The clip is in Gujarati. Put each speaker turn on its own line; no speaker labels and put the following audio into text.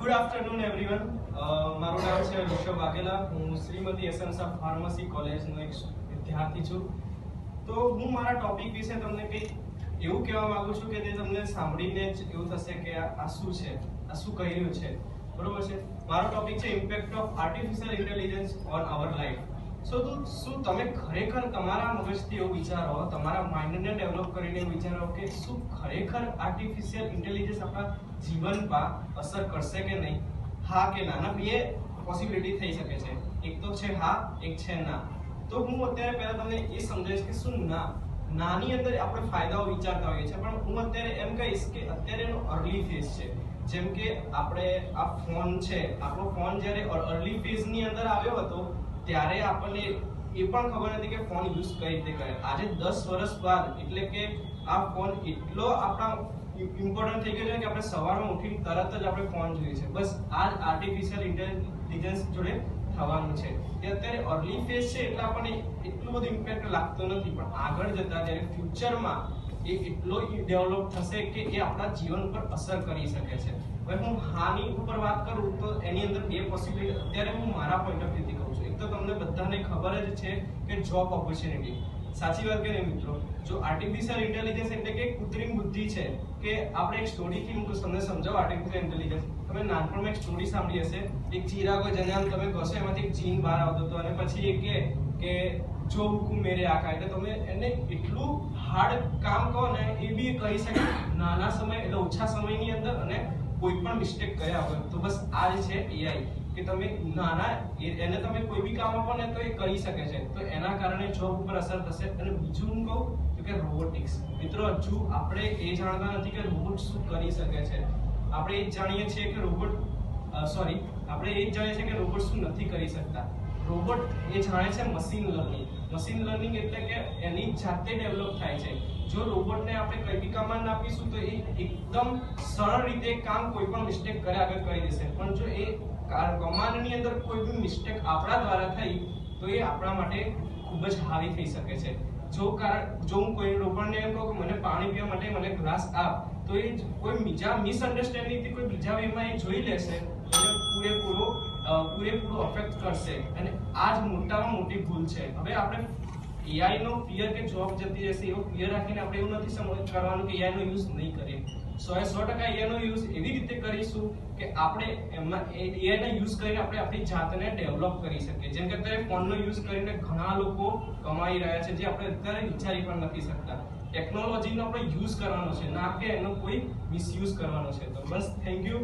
Good afternoon everyone. મારું નામ છે ઋષભ વાઘેલા. હું શ્રીમતી એસએન્સ ઓફ ફાર્મસી કોલેજનો એક વિદ્યાર્થી છું. તો હું મારા ટોપિક વિશે તમને કંઈક એવું કહેવા માંગુ છું કે તે તમને સાંભળીને જ એવું થશે કે આ શું છે, આ શું કહી રહ્યું છે. બરોબર છે. મારો ટોપિક છે impact of artificial intelligence on our life. શું તમે ખરેખર તમારા મગજથી એવું વિચારો, તમારા માઇન્ડને ડેવલપ કરીને વિચારો કે શું ખરેખર આર્ટિફિશિયલ ઇન્ટેલિજન્સ આપણા જીવન પર અસર કરશે કે નહીં? હા કે ના? બે પોસિબિલિટી થઈ શકે છે. એક તો છે હા, એક છે ના. તો હું અત્યારે પહેલા તમને એ સમજાવીશ કે શું નાની અંદર આપણે ફાયદાઓ વિચારતા હોઈએ છીએ, પણ હું અત્યારે એમ કહીશ કે અત્યારે એનો અર્લી ફેઝ છે. જેમ કે આપણે આ ફોન છે, આપણો ફોન જ્યારે અર્લી ફેઝની અંદર આવ્યો હતો ત્યારે આપણને એ પણ ખબર નથી કે ફોન યુઝ કઈ રીતે કરે. આજે 10 વર્ષ બાદ એટલે કે આ ફોન એટલો આપણા ઇમ્પોર્ટન્ટ થઈ ગયો છે કે આપણે સવારમાં ઉઠીને તરત જ આપણે ફોન જોઈએ છે. બસ આ જ આર્ટિફિશિયલ ઇન્ટેલિજન્સ જોડે થવાનું છે. એ અત્યારે અર્લી ફેઝ છે એટલે આપણને એટલું બધું ઇમ્પેક્ટ લાગતો નથી, પણ આગળ જતા જ્યારે ફ્યુચરમાં એ એટલો ડેવલપ થશે કે એ આપણા જીવન પર અસર કરી શકે છે. હવે હું હાની ઉપર વાત કરું તો એની અંદર બે પોસિબિલિટી અત્યારે હું મારા પોઈન્ટ ઓફ વ્યૂથી કહું છું. એક તો તમને બધાને ખબર જ છે કે જોબ ઓપોર્ચ્યુનિટી. સાચી વાત કે નહીં મિત્રો? જો આર્ટિફિશિયલ ઇન્ટેલિજન્સ એટલે કે કૃત્રિમ બુદ્ધિ છે કે આપણે એક સ્ટોરીથી હું તમને સમજાવું આર્ટિફિશિયલ ઇન્ટેલિજન્સ. તમે નાનપણમાં એક સ્ટોરી સાંભળી હશે, એક ચિરાગો જન્યામ તમે ઘસો એમાંથી એક જીન બહાર આવતો હતો અને પછી એ કે જો હુકુમ મેરે આકા, એટલે તમે એને એટલું હાર્ડ કામ કહો ને એ બી કરી શકે નાના સમય એટલે ઓછા સમયની અંદર અને કોઈ પણ મિસ્ટેક કર્યા વગર. તો બસ આ જ છે એઆઈ કે તમે એને તમે કોઈ બી કામ આપો ને તો એ કરી શકે છે. તો એના કારણે જોબ ઉપર અસર થશે. અને બીજું હું કહું તો કે રોબોટિક્સ. મિત્રો હજુ આપણે એ જાણતા નથી કે રોબોટ શું કરી શકે છે. આપણે એ જ જાણીએ છીએ કે રોબોટ શું નથી કરી શકતા. રોબોટ એ જાણે છે મશીન લર્નિંગ. મશીન લર્નિંગ એટલે કે એની જાતે ડેવલપ થાય છે. જો રોબોટને આપણે કઈ બી કમાન્ડ આપીશું તો એ એકદમ સરળ રીતે કામ કોઈ પણ મિસ્ટેક કર્યા આગળ કરી દેશે. પણ જો એ કમાન્ડની અંદર કોઈ બી મિસ્ટેક આપણા દ્વારા થઈ તો એ આપણા માટે ખૂબ જ હારી થઈ શકે છે. જો હું કોઈ રોબોટને એમ કહું કે મને પાણી પીવા માટે મને ગ્લાસ આપ, તો એ કોઈ બીજા મિસઅન્ડરસ્ટેન્ડિંગથી કોઈ બીજા વેમાં એ જોઈ લેશે અને પૂરેપૂરો અફેક્ટ કરશે. અને આ જ મોટામાં મોટી ભૂલ છે. હવે આપણે એઆઈ નો ફિયર કે જોબ જતી રહેશે એવો ફિયર રાખીને આપણે એવું નથી કરવાનું કે એઆઈ નો યુઝ નહીં કરીએ. 100% એઆઈ નો યુઝ એવી રીતે કરીશું કે આપણે એમાં એઆઈ નો યુઝ કરીને આપણે આપણી જાતને ડેવલપ કરી શકીએ. જેમ કે અત્યારે ફોનનો યુઝ કરીને ઘણા લોકો કમાઈ રહ્યા છે જે આપણે અત્યારે વિચારી પણ નથી શકતા. ટેકનોલોજીનો આપણે યુઝ કરવાનો છે, ના કે એનો કોઈ મિસયુઝ કરવાનો છે. તો બસ થેન્ક યુ.